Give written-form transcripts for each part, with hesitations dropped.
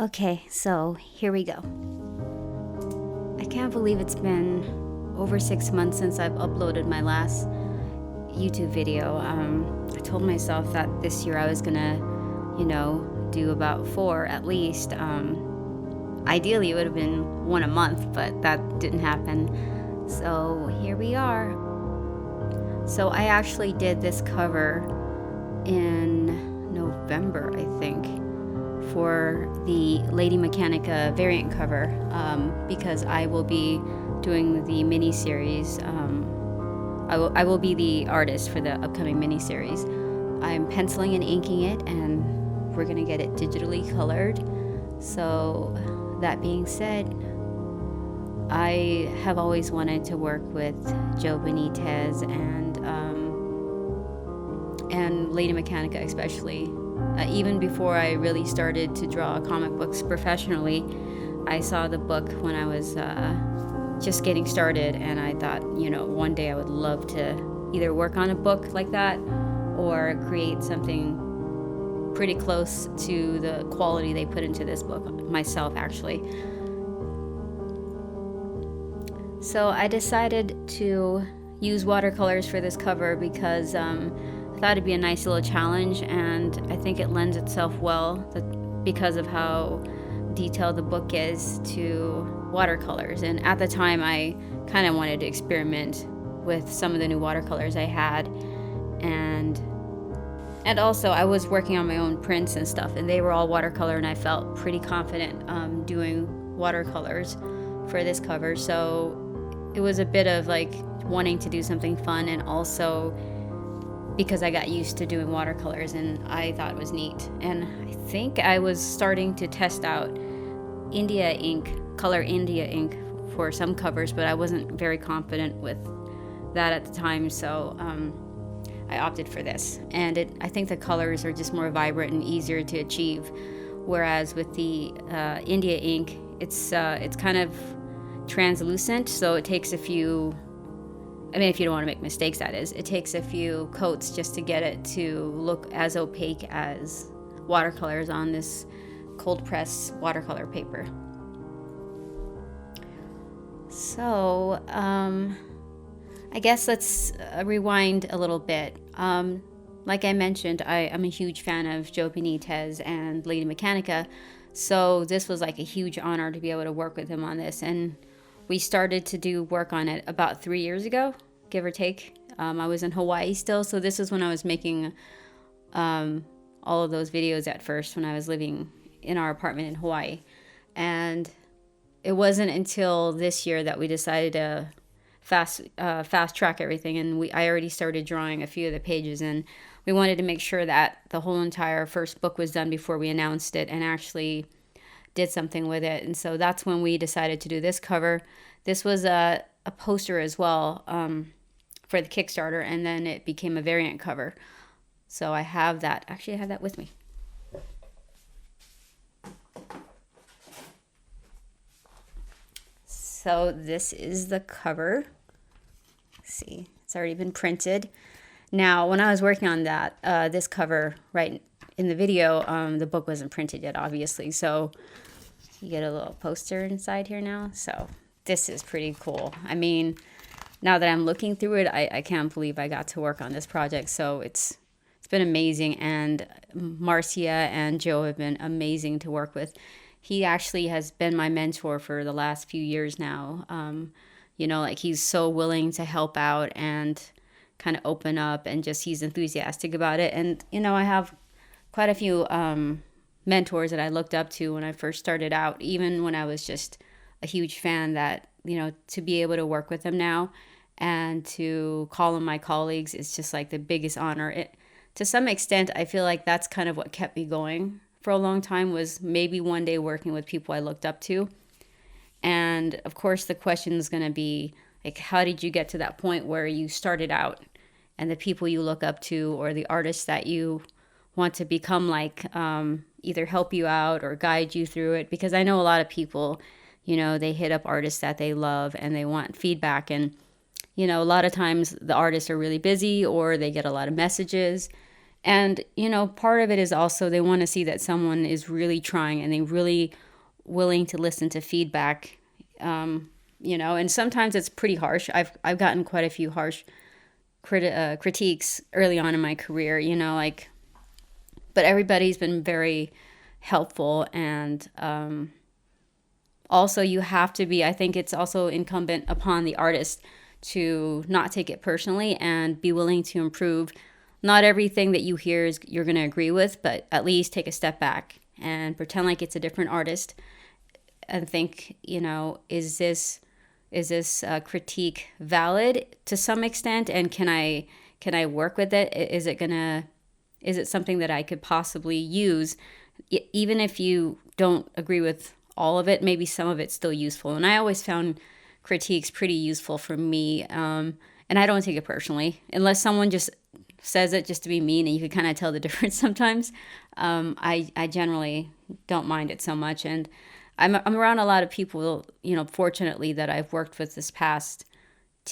Okay, so here we go. I can't believe it's been over 6 months since I've uploaded my last YouTube video. I told myself that this year I was gonna, do about 4 at least. Ideally it would have been 1 a month, but that didn't happen. So here we are. So I actually did this cover in November, I think, for the Lady Mechanika variant cover, because I will be doing the mini-series. I will be the artist for the upcoming mini-series. I'm penciling and inking it, and we're gonna get it digitally colored. So that being said, I have always wanted to work with Joe Benitez and Lady Mechanika especially. Even before I really started to draw comic books professionally, I saw the book when I was just getting started, and I thought, one day I would love to either work on a book like that or create something pretty close to the quality they put into this book myself, actually. So I decided to use watercolors for this cover because I thought it'd be a nice little challenge, and I think it lends itself well because of how detailed the book is to watercolors. And at the time I kind of wanted to experiment with some of the new watercolors I had, and also I was working on my own prints and stuff, and they were all watercolor, and I felt pretty confident doing watercolors for this cover. So it was a bit of like wanting to do something fun, and also because I got used to doing watercolors and I thought it was neat. And I think I was starting to test out color India ink for some covers, but I wasn't very confident with that at the time, so I opted for this. And I think the colors are just more vibrant and easier to achieve, whereas with the India ink, it's kind of translucent, so it takes a few, if you don't want to make mistakes, that is, it takes a few coats just to get it to look as opaque as watercolors on this cold press watercolor paper. So I guess let's rewind a little bit. Like I mentioned, I'm a huge fan of Joe Benitez and Lady Mechanika, so this was like a huge honor to be able to work with him on this. And we started to do work on it about 3 years ago, give or take. I was in Hawaii still, so this is when I was making all of those videos at first, when I was living in our apartment in Hawaii. And it wasn't until this year that we decided to fast track everything, and I already started drawing a few of the pages, and we wanted to make sure that the whole entire first book was done before we announced it and actually did something with it. And so that's when we decided to do this cover. This was a poster as well for the Kickstarter, and then it became a variant cover. So I have that. Actually, I have that with me. So this is the cover. Let's see, it's already been printed. Now, when I was working on that, this cover right in the video, the book wasn't printed yet, obviously. So you get a little poster inside here now. So this is pretty cool. Now that I'm looking through it, I can't believe I got to work on this project. So it's been amazing, and Marcia and Joe have been amazing to work with. He actually has been my mentor for the last few years now. He's so willing to help out and kind of open up, and just he's enthusiastic about it. And, I have quite a few mentors that I looked up to when I first started out, even when I was just a huge fan, that, to be able to work with them now and to call them my colleagues is just like the biggest honor. To some extent, I feel like that's kind of what kept me going for a long time, was maybe one day working with people I looked up to. And of course the question is going to be like, how did you get to that point where you started out, and the people you look up to or the artists that you want to become like either help you out or guide you through it? Because I know a lot of people, they hit up artists that they love and they want feedback, and a lot of times the artists are really busy or they get a lot of messages, And, you know, part of it is also they want to see that someone is really trying and they're really willing to listen to feedback. You know, and sometimes it's pretty harsh. I've gotten quite a few harsh critiques early on in my career, you know, like, but everybody's been very helpful. And also you have to be, I think it's also incumbent upon the artist to not take it personally and be willing to improve. Not everything that you hear is you're going to agree with, but at least take a step back and pretend like it's a different artist and think, you know, is this critique valid to some extent, and can I work with it? Is it something that I could possibly use, even if you don't agree with all of it? Maybe some of it's still useful, and I always found critiques pretty useful for me, and I don't take it personally unless someone just says it just to be mean, and you can kind of tell the difference sometimes. I generally don't mind it so much, and I'm around a lot of people, you know, fortunately, that I've worked with this past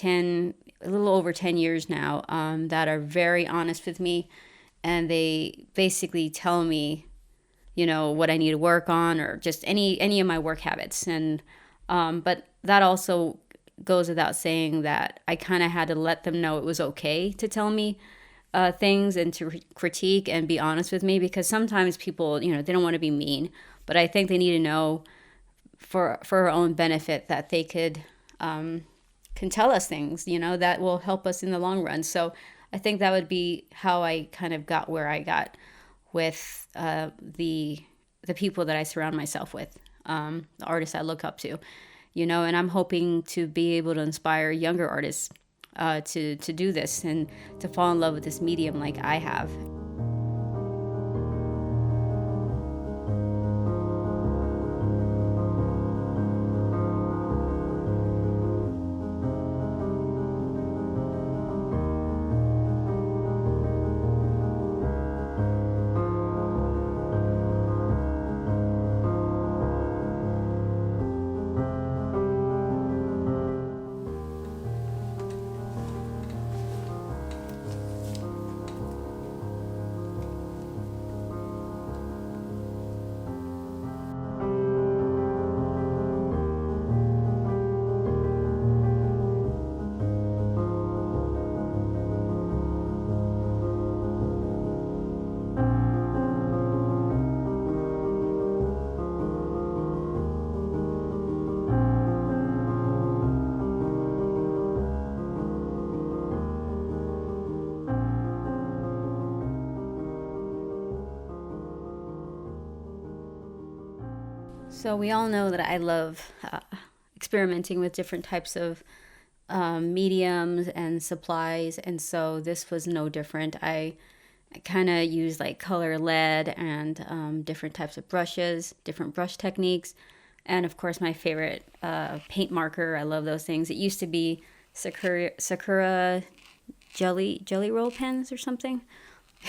a little over 10 years now, that are very honest with me, and they basically tell me, you know, what I need to work on, or just any of my work habits. And but that also goes without saying that I kind of had to let them know it was okay to tell me things and to critique and be honest with me, because sometimes people, you know, they don't want to be mean, but I think they need to know for our own benefit that they can tell us things, you know, that will help us in the long run. So I think that would be how I kind of got where I got with the people that I surround myself with, the artists I look up to, you know, and I'm hoping to be able to inspire younger artists to do this and to fall in love with this medium like I have. So we all know that I love experimenting with different types of mediums and supplies, and so this was no different. I kind of use like color lead and different types of brushes, different brush techniques, and of course my favorite paint marker. I love those things. It used to be Sakura jelly roll pens or something.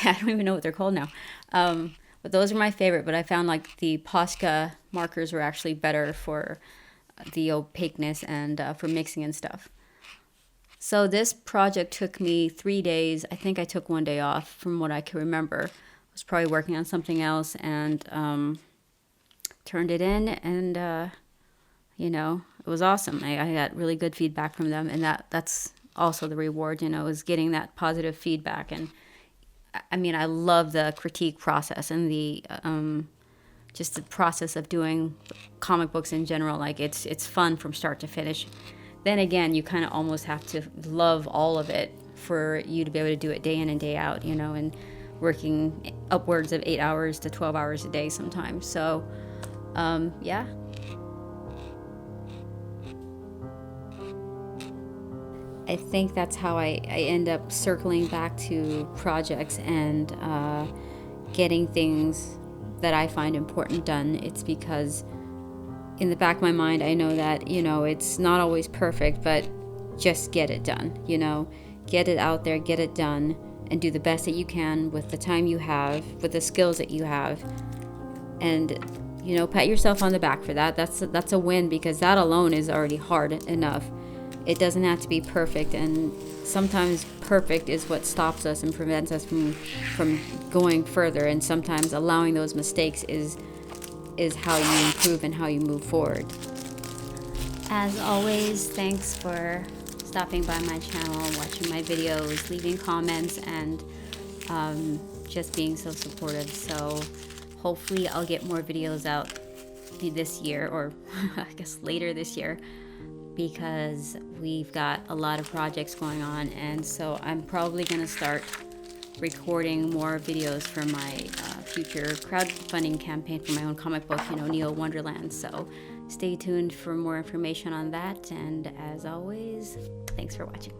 I don't even know what they're called now. But those are my favorite. But I found like the Posca markers were actually better for the opaqueness and for mixing and stuff. So this project took me 3 days. I think I took 1 day off from what I can remember. I was probably working on something else and turned it in, and you know, it was awesome. I got really good feedback from them, and that's also the reward, you know, is getting that positive feedback. And I mean, I love the critique process and the just the process of doing comic books in general. Like it's fun from start to finish. Then again, you kind of almost have to love all of it for you to be able to do it day in and day out, you know, and working upwards of 8 hours to 12 hours a day sometimes. So, yeah. I think that's how I end up circling back to projects and getting things that I find important done. It's because in the back of my mind, I know that, you know, it's not always perfect, but just get it done, you know, get it out there, get it done, and do the best that you can with the time you have, with the skills that you have. And, you know, pat yourself on the back for that. That's a win, because that alone is already hard enough. it doesn't have to be perfect, and sometimes perfect is what stops us and prevents us from going further, and sometimes allowing those mistakes is how you improve and how you move forward. As always, thanks for stopping by my channel, watching my videos, leaving comments, and just being so supportive. So hopefully I'll get more videos out this year, or I guess later this year, because we've got a lot of projects going on, and so I'm probably going to start recording more videos for my future crowdfunding campaign for my own comic book, Neo Wonderland. So stay tuned for more information on that, and as always, thanks for watching.